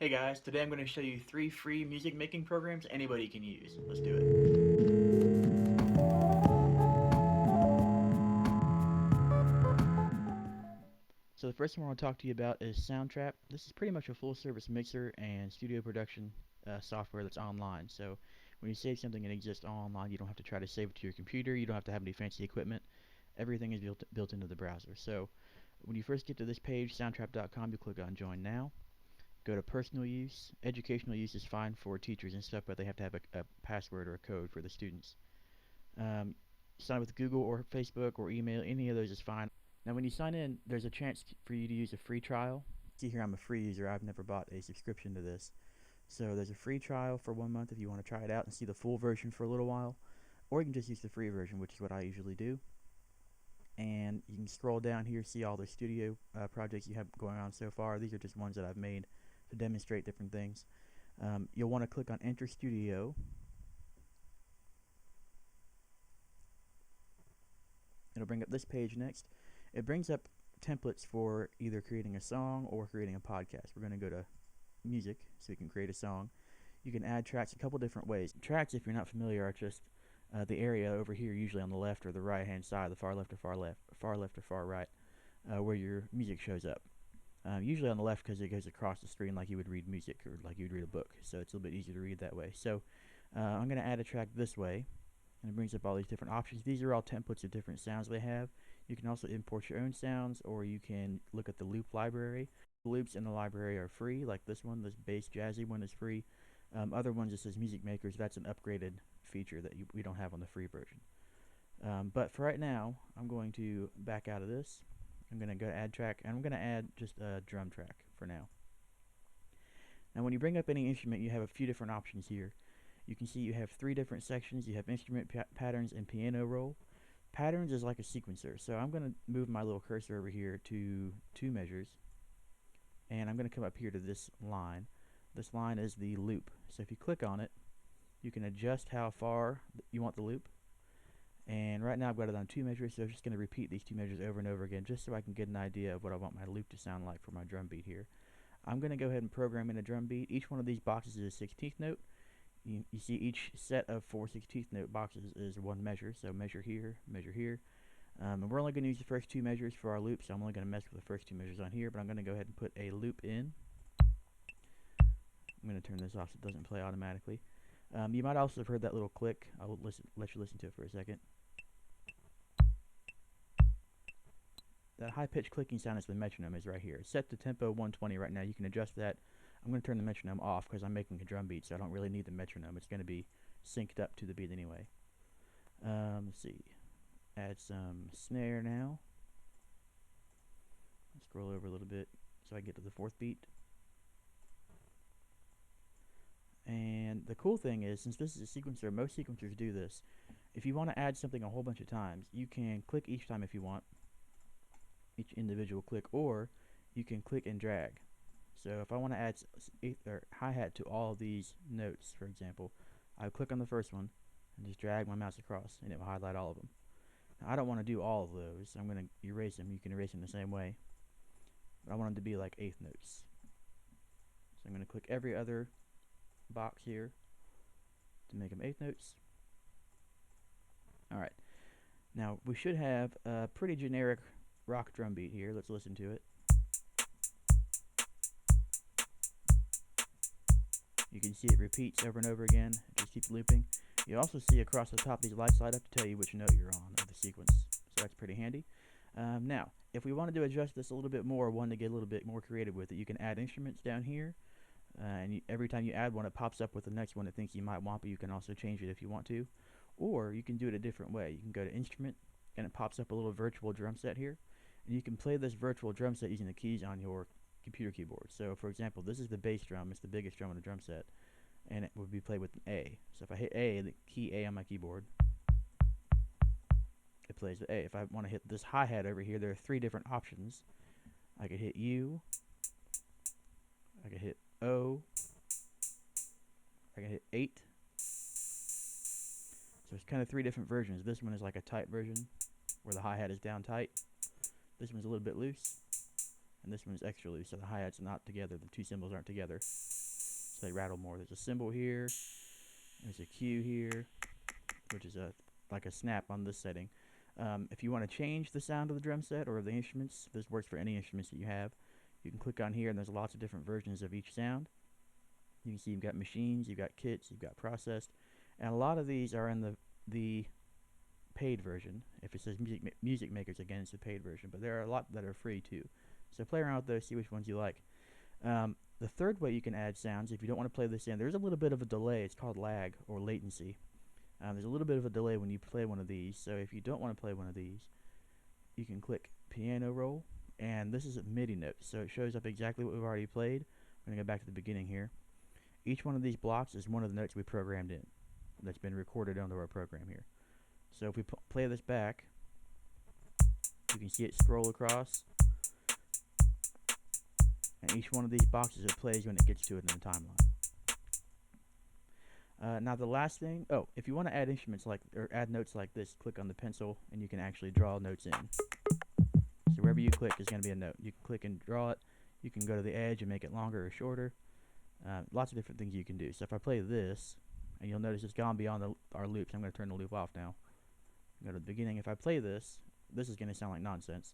Hey guys, today I'm going to show you 3 free music making programs anybody can use. Let's do it. So the first one I want to talk to you about is Soundtrap. This is pretty much a full service mixer and studio production software that's online. So when you save something and it exists all online, you don't have to try to save it to your computer, you don't have to have any fancy equipment. Everything is built into the browser. So when you first get to this page, soundtrap.com, you click on Join Now. Go to personal use. Educational use is fine for teachers and stuff, but they have to have a password or a code for the students. Um, Sign with Google or Facebook or email. Any of those is fine. Now, when you sign in, there's a chance for you to use a free trial. See here, I'm a free user. I've never bought a subscription to this. So there's a free trial for 1 month if you want to try it out and see the full version for a little while. Or you can just use the free version, which is what I usually do. And you can scroll down here, see all the studio projects you have going on so far. These are just ones that I've made to demonstrate different things. You'll want to click on Enter Studio. It'll bring up this page next. It brings up templates for either creating a song or creating a podcast. We're going to go to music so we can create a song. You can add tracks a couple different ways. Tracks, if you're not familiar, are just the area over here, usually on the left or the right hand side, the far left or far left, far left or far right, where your music shows up. Usually on the left because it goes across the screen like you would read music or like you would read a book, so it's a little bit easier to read that way. So I'm going to add a track this way, and it brings up all these different options. These are all templates of different sounds they have. You can also import your own sounds, or you can look at the loop library. The loops in the library are free, like this one, this bass jazzy one is free. Other ones it says music makers, that's an upgraded feature that we don't have on the free version. But for right now, I'm going to back out of this. I'm going to go to add track, and I'm going to add just a drum track for now. Now when you bring up any instrument, you have a few different options here. You can see you have 3 different sections. You have instrument patterns and piano roll. Patterns is like a sequencer, so I'm going to move my little cursor over here to 2 measures, and I'm going to come up here to this line. This line is the loop, so if you click on it, you can adjust how far you want the loop. And right now I've got it on 2 measures, so I'm just going to repeat these 2 measures over and over again just so I can get an idea of what I want my loop to sound like for my drum beat here. I'm going to go ahead and program in a drum beat. Each one of these boxes is a 16th note. You see each set of 4 16th note boxes is 1 measure, so measure here, measure here. And we're only going to use the first 2 measures for our loop, so I'm only going to mess with the first 2 measures on here, but I'm going to go ahead and put a loop in. I'm going to turn this off so it doesn't play automatically. You might also have heard that little click. I'll let you listen to it for a second. That high-pitched clicking sound is the metronome is right here. It's set to tempo 120 right now. You can adjust that. I'm going to turn the metronome off because I'm making a drum beat, so I don't really need the metronome. It's going to be synced up to the beat anyway. Let's see. Add some snare now. Scroll over a little bit so I get to the 4th beat. And the cool thing is, since this is a sequencer, most sequencers do this. If you want to add something a whole bunch of times, you can click each time if you want, each individual click, or you can click and drag. So if I want to add hi-hat to all of these notes, for example, I click on the first one and just drag my mouse across, and it will highlight all of them. Now, I don't want to do all of those, so I'm going to erase them. You can erase them the same way, but I want them to be like 1/8 notes. So I'm going to click every other box here to make them 1/8 notes. Alright, now we should have a pretty generic rock drum beat here. Let's listen to it. You can see it repeats over and over again. It just keeps looping. You also see across the top these lights light up to tell you which note you're on of the sequence. So that's pretty handy. Now, if we wanted to adjust this a little bit more, wanted to get a little bit more creative with it, you can add instruments down here. And every time you add one, it pops up with the next one it thinks you might want, but you can also change it if you want to. Or you can do it a different way. You can go to Instrument, and it pops up a little virtual drum set here. And you can play this virtual drum set using the keys on your computer keyboard. So, for example, this is the bass drum. It's the biggest drum on the drum set, and it would be played with an A. So if I hit A, the key A on my keyboard, it plays the A. If I want to hit this hi-hat over here, there are 3 different options. I could hit U, I could hit O, I can hit 8. So it's kind of 3 different versions. This one is like a tight version where the hi-hat is down tight. This one's a little bit loose. and this one's extra loose, so the hi-hats are not together. The two cymbals aren't together, so they rattle more. There's a cymbal here. There's a cue here, which is like a snap on this setting. If you want to change the sound of the drum set or of the instruments, this works for any instruments that you have. You can click on here, and there's lots of different versions of each sound. You can see you've got machines, you've got kits, you've got processed, and a lot of these are in the paid version. If it says music makers, again, it's the paid version, but there are a lot that are free too. So play around with those, see which ones you like. The third way you can add sounds, if you don't want to play this in, there's a little bit of a delay. It's called lag or latency. There's a little bit of a delay when you play one of these, so if you don't want to play one of these, you can click piano roll, and this is a MIDI note, so it shows up exactly what we've already played. I'm going to go back to the beginning here. Each one of these blocks is one of the notes we programmed in that's been recorded onto our program here. So if we play this back, you can see it scroll across, and each one of these boxes it plays when it gets to it in the timeline. Now the last thing, if you want to add instruments or add notes like this, click on the pencil and you can actually draw notes in. So wherever you click is going to be a note. You can click and draw it. You can go to the edge and make it longer or shorter. Lots of different things you can do. So if I play this, and you'll notice it's gone beyond our loops. I'm going to turn the loop off now. Go to the beginning. If I play this, this is going to sound like nonsense.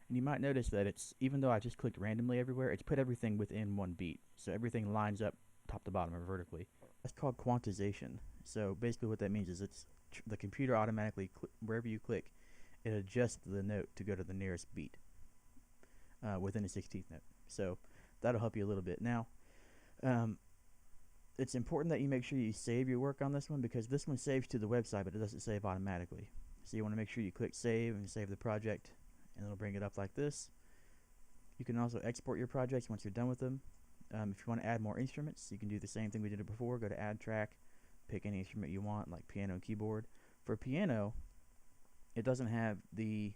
And you might notice that it's, even though I just clicked randomly everywhere, it's put everything within one beat. So everything lines up top to bottom or vertically. That's called quantization. So basically what that means is it's the computer automatically, wherever you click, it adjusts the note to go to the nearest beat within a 16th note. So that'll help you a little bit. Now, it's important that you make sure you save your work on this one, because this one saves to the website, but it doesn't save automatically. So you want to make sure you click save and save the project, and it'll bring it up like this. You can also export your projects once you're done with them. If you want to add more instruments, you can do the same thing we did before. Go to add track, pick any instrument you want, like piano and keyboard. For piano, it doesn't have the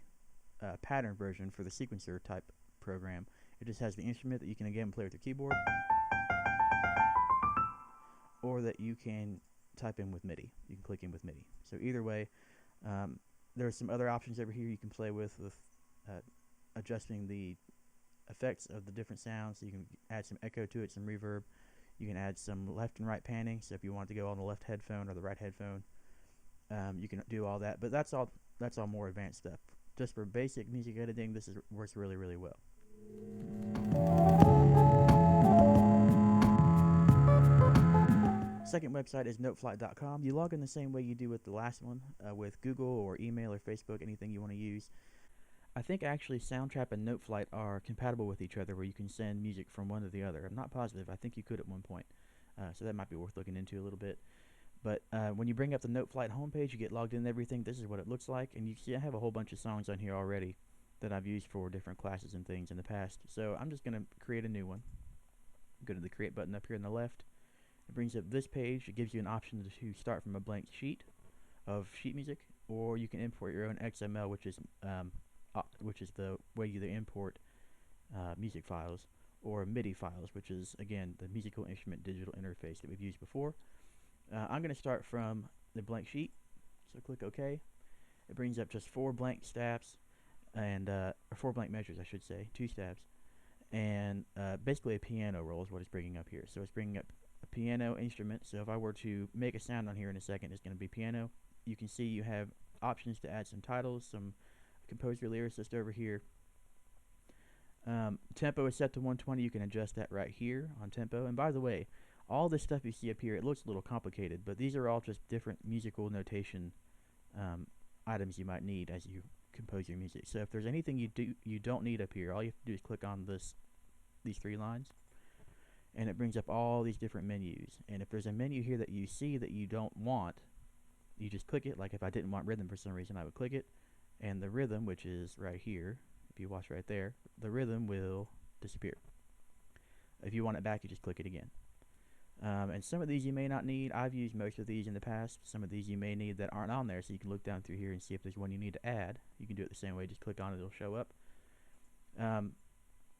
pattern version for the sequencer type program. It just has the instrument that you can again play with your keyboard, or that you can type in with MIDI. You can click in with MIDI. So either way, there are some other options over here you can play with adjusting the effects of the different sounds. So you can add some echo to it, some reverb. You can add some left and right panning. So if you want to go on the left headphone or the right headphone, you can do all that. But that's all more advanced stuff. Just for basic music editing, this works really, really well. Second website is Noteflight.com. You log in the same way you do with the last one, with Google or email or Facebook, anything you want to use. I think actually Soundtrap and Noteflight are compatible with each other, where you can send music from one to the other. I'm not positive. I think you could at one point. So that might be worth looking into a little bit. But when you bring up the Noteflight homepage, you get logged in and everything. This is what it looks like. And you see I have a whole bunch of songs on here already that I've used for different classes and things in the past. So I'm just going to create a new one. Go to the create button up here on the left. It brings up this page. It gives you an option to start from a blank sheet of sheet music, or you can import your own XML, which is the way you import music files, or MIDI files, which is again the musical instrument digital interface that we've used before. I'm going to start from the blank sheet, so click OK. It brings up just 4 blank stabs, and or 4 blank measures, I should say, 2 stabs, and basically a piano roll is what it's bringing up here. So it's bringing up a piano instrument. So if I were to make a sound on here in a second, it's going to be piano. You can see you have options to add some titles, some composer lyricist over here. Tempo is set to 120. You can adjust that right here on tempo. And by the way, all this stuff you see up here, it looks a little complicated, but these are all just different musical notation items you might need as you compose your music. So if there's anything you don't need up here, all you have to do is click on these 3 lines, and it brings up all these different menus. And if there's a menu here that you see that you don't want, you just click it. Like if I didn't want rhythm for some reason, I would click it, and the rhythm, which is right here, if you watch right there, the rhythm will disappear. If you want it back, you just click it again. And some of these you may not need. I've used most of these in the past. Some of these you may need that aren't on there, so you can look down through here and see if there's one you need to add. You can do it the same way. Just click on it, it'll show up.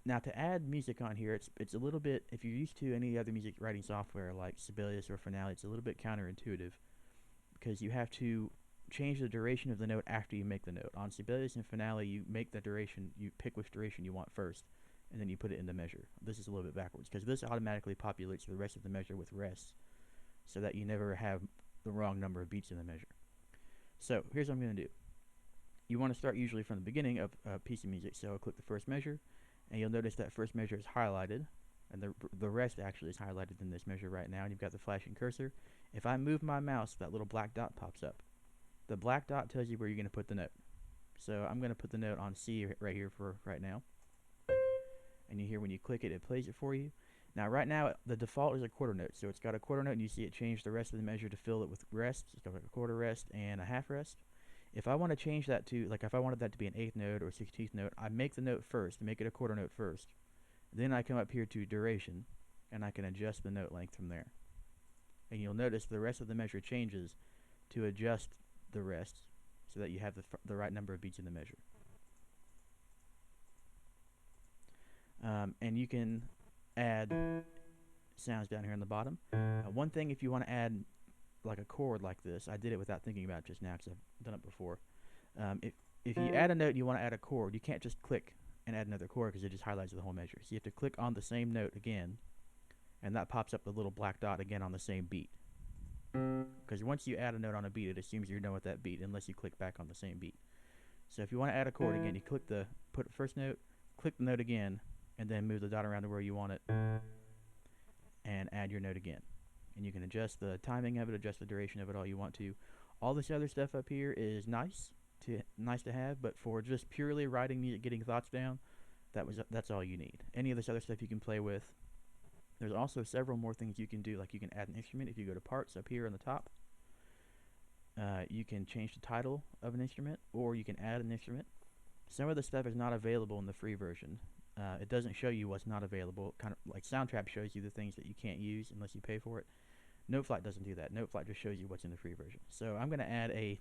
Now to add music on here, it's a little bit, if you're used to any other music writing software like Sibelius or Finale, it's a little bit counterintuitive because you have to change the duration of the note after you make the note. On Sibelius and Finale, you make the duration, you pick which duration you want first, and then you put it in the measure. This is a little bit backwards because this automatically populates the rest of the measure with rests so that you never have the wrong number of beats in the measure. So here's what I'm going to do. You want to start usually from the beginning of a piece of music, so I'll click the first measure, and you'll notice that first measure is highlighted, and the rest actually is highlighted in this measure right now, and you've got the flashing cursor. If I move my mouse, that little black dot pops up. The black dot tells you where you're going to put the note. So I'm going to put the note on C right here for right now. And you hear when you click it, it plays it for you. Now right now, the default is a quarter note. So it's got a quarter note, and you see it change the rest of the measure to fill it with rests. It's got a quarter rest and a half rest. If I want to change that to, like if I wanted that to be an 8th note or 16th note, I make the note first, make it a quarter note first. Then I come up here to duration, and I can adjust the note length from there. And you'll notice the rest of the measure changes to adjust the rests so that you have the right number of beats in the measure. And you can add sounds down here on the bottom. One thing, if you want to add like a chord like this, I did it without thinking about it just now because I've done it before. If you add a note and you want to add a chord, you can't just click and add another chord because it just highlights the whole measure. So you have to click on the same note again, and that pops up the little black dot again on the same beat. Because once you add a note on a beat, it assumes you're done with that beat unless you click back on the same beat. So if you want to add a chord again, you click the first note, click the note again, and then move the dot around to where you want it, and add your note again. And you can adjust the timing of it, adjust the duration of it all you want to. All this other stuff up here is nice to have, but for just purely writing music, getting thoughts down, that's all you need. Any of this other stuff you can play with. There's also several more things you can do, like you can add an instrument. If you go to parts up here on the top, you can change the title of an instrument, or you can add an instrument. Some of the stuff is not available in the free version. It doesn't show you what's not available, kind of like Soundtrap shows you the things that you can't use unless you pay for it. Noteflight doesn't do that. Noteflight just shows you what's in the free version. So I'm going to add a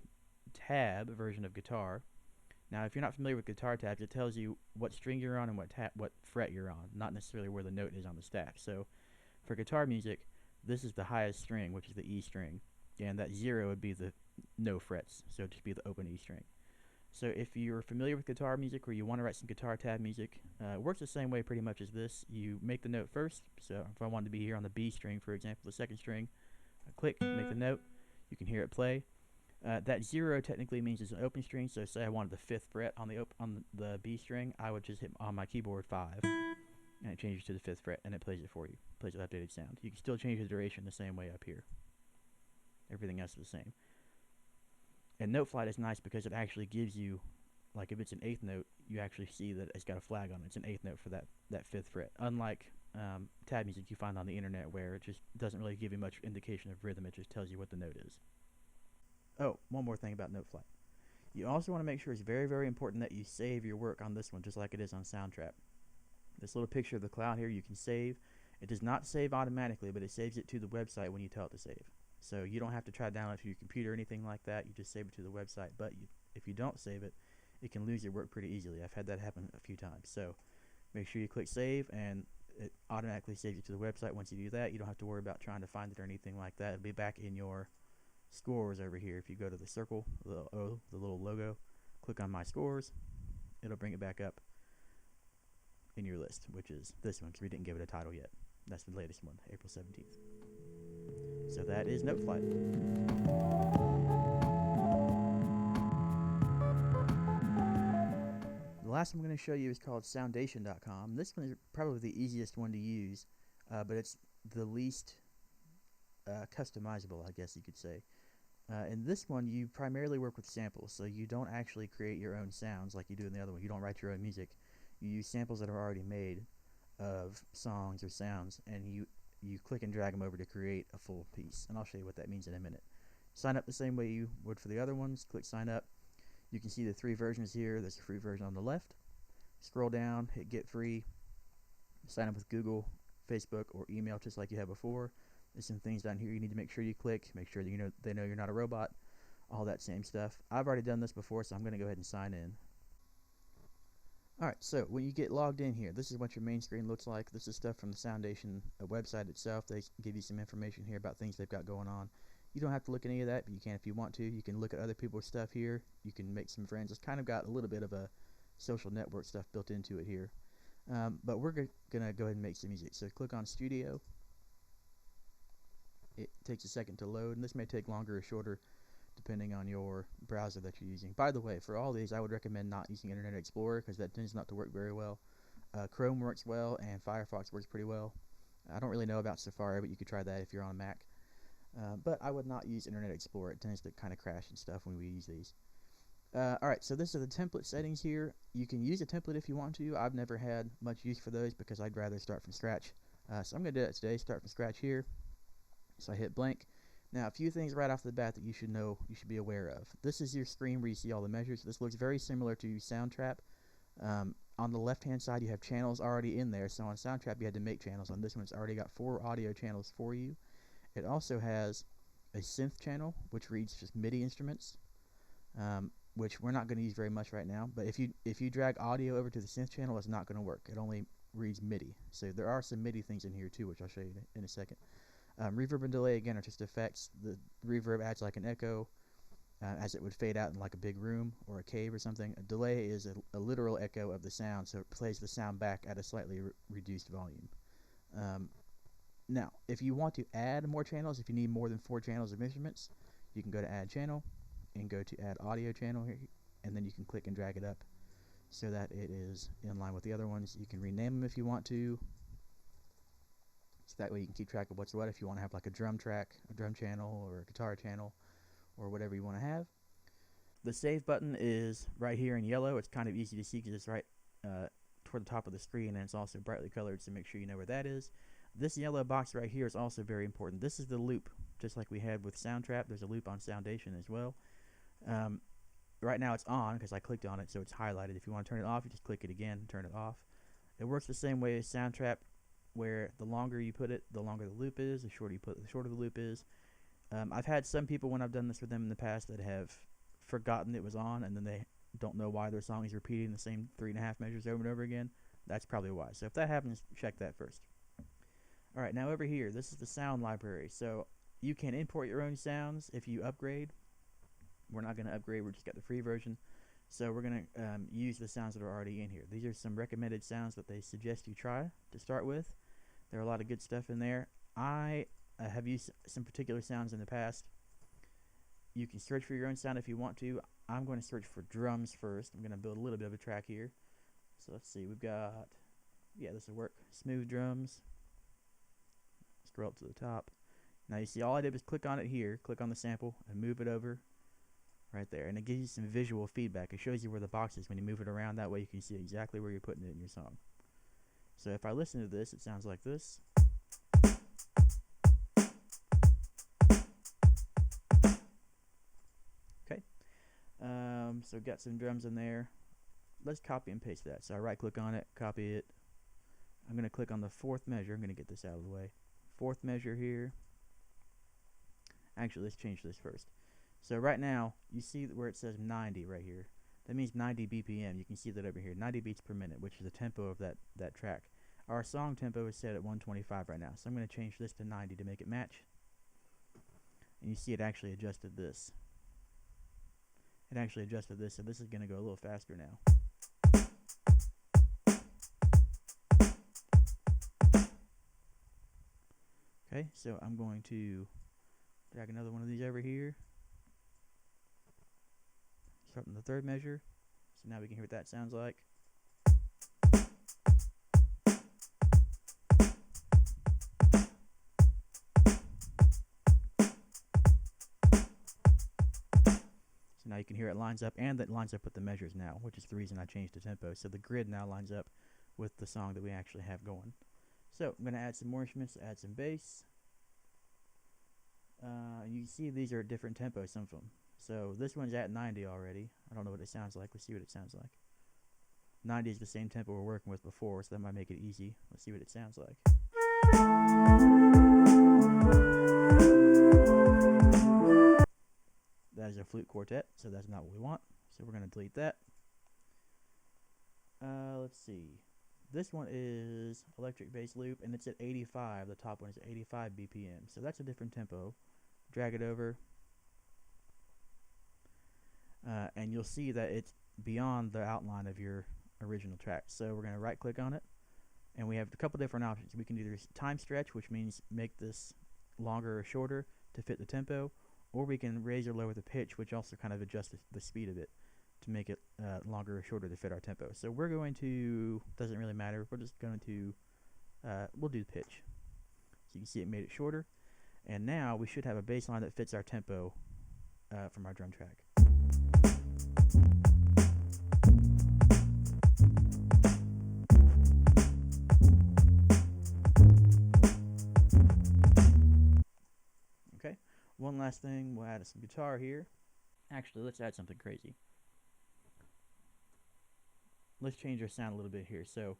tab version of guitar. Now, if you're not familiar with guitar tabs, it tells you what string you're on and what fret you're on, not necessarily where the note is on the stack. So for guitar music, this is the highest string, which is the E string, and that 0 would be the no frets, so it'd just be the open E string. So if you're familiar with guitar music or you want to write some guitar tab music, it works the same way pretty much as this. You make the note first. So if I wanted to be here on the B string, for example, the second string, I click, make the note, you can hear it play. That 0 technically means it's an open string, so say I wanted the 5th fret on the B string, I would just hit on my keyboard 5, and it changes to the 5th fret, and it plays it for you. It plays an updated sound. You can still change the duration the same way up here. Everything else is the same. And Noteflight is nice because it actually gives you, like if it's an 8th note, you actually see that it's got a flag on it. It's an 8th note for that 5th fret. Unlike tab music you find on the internet where it just doesn't really give you much indication of rhythm, it just tells you what the note is. Oh, one more thing about Noteflight. You also want to make sure it's very, very important that you save your work on this one, just like it is on Soundtrap. This little picture of the cloud here you can save. It does not save automatically, but it saves it to the website when you tell it to save. So you don't have to try to download it to your computer or anything like that. You just save it to the website. But if you don't save it, it can lose your work pretty easily. I've had that happen a few times. So make sure you click save, and it automatically saves you to the website. Once you do that, you don't have to worry about trying to find it or anything like that. It'll be back in your scores over here. If you go to the circle, the little logo, click on my scores, it'll bring it back up in your list, which is this one because we didn't give it a title yet. That's the latest one, April 17th. So that is Noteflight. The last one I'm going to show you is called Soundation.com. This one is probably the easiest one to use, but it's the least customizable, I guess you could say. In this one, you primarily work with samples, so you don't actually create your own sounds like you do in the other one. You don't write your own music. You use samples that are already made of songs or sounds, and you click and drag them over to create a full piece. And I'll show you what that means in a minute. Sign up the same way you would for the other ones. Click sign up. You can see the 3 versions here. There's a free version on the left. Scroll down, hit get free. Sign up with Google, Facebook, or email just like you had before. There's some things down here you need to make sure you click. Make sure that they know you're not a robot. All that same stuff. I've already done this before, so I'm going to go ahead and sign in. Alright, so when you get logged in here, this is what your main screen looks like. This is stuff from the Soundation website itself. They give you some information here about things they've got going on. You don't have to look at any of that, but you can if you want to. You can look at other people's stuff here. You can make some friends. It's kind of got a little bit of a social network stuff built into it here. But we're going to go ahead and make some music. So click on Studio. It takes a second to load, and this may take longer or shorter depending on your browser that you're using. By the way, for all these, I would recommend not using Internet Explorer because that tends not to work very well. Chrome works well, and Firefox works pretty well. I don't really know about Safari, but you could try that if you're on a Mac. But I would not use Internet Explorer. It tends to kind of crash and stuff when we use these. Alright, so this is the template settings here. You can use a template if you want to. I've never had much use for those because I'd rather start from scratch. So I'm going to do that today, start from scratch here. So I hit blank. Now, a few things right off the bat that you should know, you should be aware of. This is your screen where you see all the measures. This looks very similar to Soundtrap. On the left-hand side, you have channels already in there. So on Soundtrap, you had to make channels. On this one, it's already got 4 audio channels for you. It also has a synth channel, which reads just MIDI instruments, which we're not going to use very much right now. But if you drag audio over to the synth channel, it's not going to work. It only reads MIDI. So there are some MIDI things in here too, which I'll show you in a second. Reverb and delay, again, are just effects. The reverb adds like an echo, as it would fade out in like a big room or a cave or something. A delay is a literal echo of the sound, so it plays the sound back at a slightly reduced volume. Now, if you want to add more channels, if you need more than 4 channels of instruments, you can go to Add Channel and go to Add Audio Channel here, and then you can click and drag it up so that it is in line with the other ones. You can rename them if you want to. So that way you can keep track of what's what if you want to have like a drum track, a drum channel, or a guitar channel, or whatever you want to have. The save button is right here in yellow. It's kind of easy to see because it's right toward the top of the screen, and it's also brightly colored, so make sure you know where that is. This yellow box right here is also very important. This is the loop, just like we had with Soundtrap. There's a loop on Soundation as well. Right now it's on because I clicked on it, so it's highlighted. If you want to turn it off, you just click it again and turn it off. It works the same way as Soundtrap, where the longer you put it, the longer the loop is. The shorter you put it, the shorter the loop is. I've had some people when I've done this with them in the past that have forgotten it was on, and then they don't know why their song is repeating the same 3.5 measures over and over again. That's probably why. So if that happens, check that first. Alright, now over here, this is the sound library. So you can import your own sounds if you upgrade. We're not going to upgrade, we just got the free version. So we're going to use the sounds that are already in here. These are some recommended sounds that they suggest you try to start with. There are a lot of good stuff in there. I have used some particular sounds in the past. You can search for your own sound if you want to. I'm going to search for drums first. I'm going to build a little bit of a track here. So let's see, we've got, yeah, this will work. Smooth drums. Scroll up to the top. Now you see all I did was click on it here, click on the sample, and move it over right there. And it gives you some visual feedback. It shows you where the box is when you move it around. That way you can see exactly where you're putting it in your song. So if I listen to this, it sounds like this. Okay. So got some drums in there. Let's copy and paste that. So I right click on it, copy it. I'm going to click on the 4th measure. I'm going to get this out of the way. 4th measure here. Actually, let's change this first. So right now, you see where it says 90 right here. That means 90 BPM. You can see that over here, 90 beats per minute, which is the tempo of that track. Our song tempo is set at 125 right now, so I'm going to change this to 90 to make it match. And you see it actually adjusted this. It actually adjusted this, so this is going to go a little faster now. Okay, so I'm going to drag another one of these over here. Start from the 3rd measure. So now we can hear what that sounds like. So now you can hear it lines up, and that lines up with the measures now, which is the reason I changed the tempo. So the grid now lines up with the song that we actually have going. So I'm going to add some more instruments, add some bass. You can see these are at different tempos, some of them. So this one's at 90 already. I don't know what it sounds like. Let's see what it sounds like. 90 is the same tempo we're working with before, so that might make it easy. Let's see what it sounds like. That is a flute quartet, so that's not what we want. So we're going to delete that. Let's see. This one is electric bass loop, and it's at 85. The top one is at 85 BPM, so that's a different tempo. Drag it over, and you'll see that it's beyond the outline of your original track. So we're going to right click on it, and we have a couple different options. We can either time stretch, which means make this longer or shorter to fit the tempo, or we can raise or lower the pitch, which also kind of adjusts the speed of it to make it longer or shorter to fit our tempo. So we're going to, doesn't really matter, we're just going to, we'll do the pitch. So you can see it made it shorter, and now we should have a bass line that fits our tempo from our drum track. Okay, one last thing, we'll add some guitar here. Actually, let's add something crazy. Let's change our sound a little bit here. So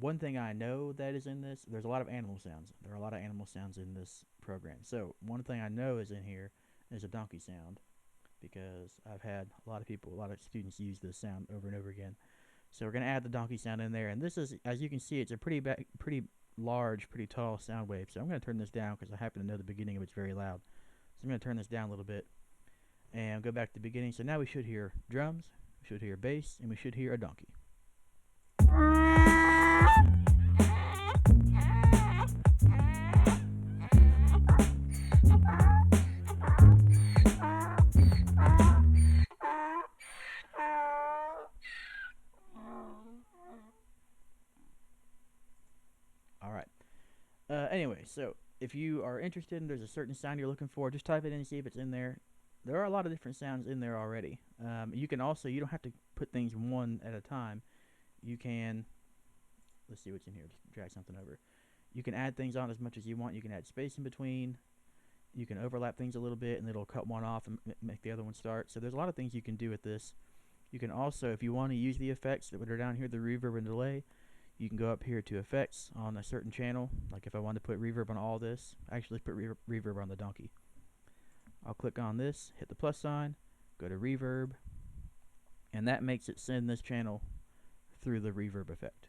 one thing I know that is in this, there's a lot of animal sounds. There are a lot of animal sounds in this program. So one thing I know is in here is a donkey sound, because I've had a lot of students use this sound over and over again. So we're going to add the donkey sound in there, and this is, as you can see, it's a pretty large, pretty tall sound wave. So I'm going to turn this down because I happen to know the beginning of it's very loud. So I'm going to turn this down a little bit and go back to the beginning. So now we should hear drums, we should hear bass, and we should hear a donkey. Alright. Anyway, so if you are interested and there's a certain sound you're looking for, just type it in and see if it's in there. There are a lot of different sounds in there already. You can also, you don't have to put things one at a time. You can, let's see what's in here, just drag something over. You can add things on as much as you want. You can add space in between. You can overlap things a little bit, and it'll cut one off and make the other one start. So there's a lot of things you can do with this. You can also, if you want to use the effects that are down here, the reverb and delay, you can go up here to effects on a certain channel. Like if I wanted to put reverb on all this, I actually put reverb on the donkey. I'll click on this, hit the plus sign, go to reverb, and that makes it send this channel through the reverb effect.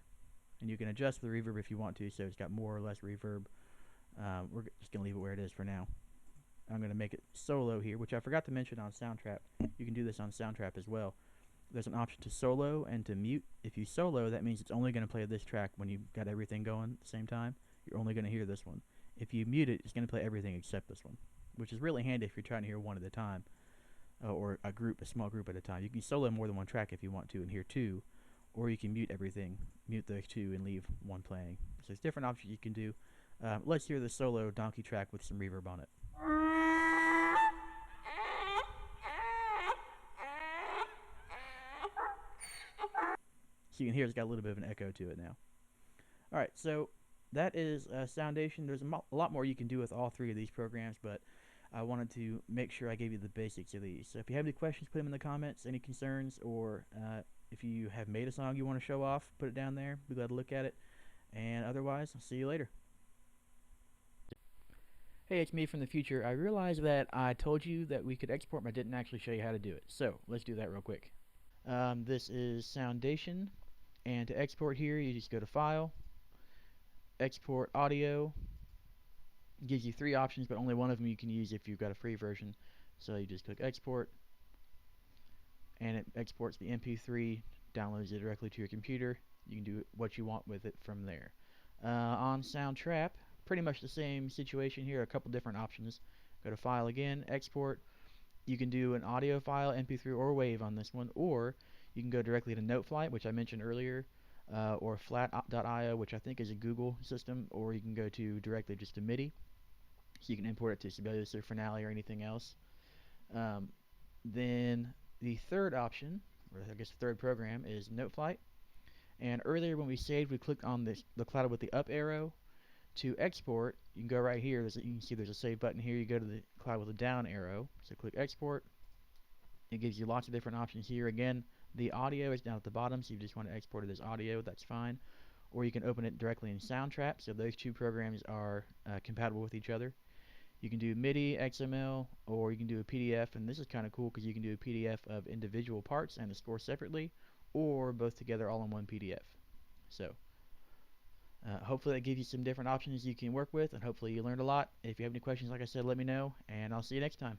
And you can adjust the reverb if you want to, so it's got more or less reverb. We're just going to leave it where it is for now. I'm going to make it solo here, which I forgot to mention on Soundtrap. You can do this on Soundtrap as well. There's an option to solo and to mute. If you solo, that means it's only going to play this track when you've got everything going at the same time. You're only going to hear this one. If you mute it, it's going to play everything except this one, which is really handy if you're trying to hear one at a time, or a small group at a time. You can solo more than one track if you want to and hear two, or you can mute everything, mute the two and leave one playing. So there's different options you can do. Let's hear the solo donkey track with some reverb on it. So you can hear it's got a little bit of an echo to it now. Alright, so that is Soundation. There's a lot more you can do with all three of these programs, but I wanted to make sure I gave you the basics of these. So if you have any questions, put them in the comments, any concerns, or if you have made a song you want to show off, put it down there. Be glad to look at it. And otherwise, I'll see you later. Hey, it's me from the future. I realized that I told you that we could export, but I didn't actually show you how to do it. So let's do that real quick. This is Soundation, and to export here, you just go to File, Export Audio. It gives you three options, but only one of them you can use if you've got a free version. So you just click Export, and it exports the MP3, downloads it directly to your computer. You can do what you want with it from there. On Soundtrap, pretty much the same situation here, a couple different options. Go to File again, Export. You can do an audio file, MP3 or WAV on this one, or you can go directly to Noteflight, which I mentioned earlier, or flat.io, which I think is a Google system, or you can go to directly just to MIDI. So you can import it to Sibelius or Finale or anything else. Then the third option, or I guess the third program, is Noteflight. And earlier when we saved, we clicked on the cloud with the up arrow. To export, you can go right here. You can see there's a save button here. You go to the cloud with the down arrow. So click export. It gives you lots of different options here. Again, the audio is down at the bottom, so you just want to export it as audio, that's fine. Or you can open it directly in Soundtrap, so those two programs are compatible with each other. You can do MIDI, XML, or you can do a PDF, and this is kind of cool because you can do a PDF of individual parts and the score separately, or both together all in one PDF. So hopefully that gives you some different options you can work with, and hopefully you learned a lot. If you have any questions, like I said, let me know, and I'll see you next time.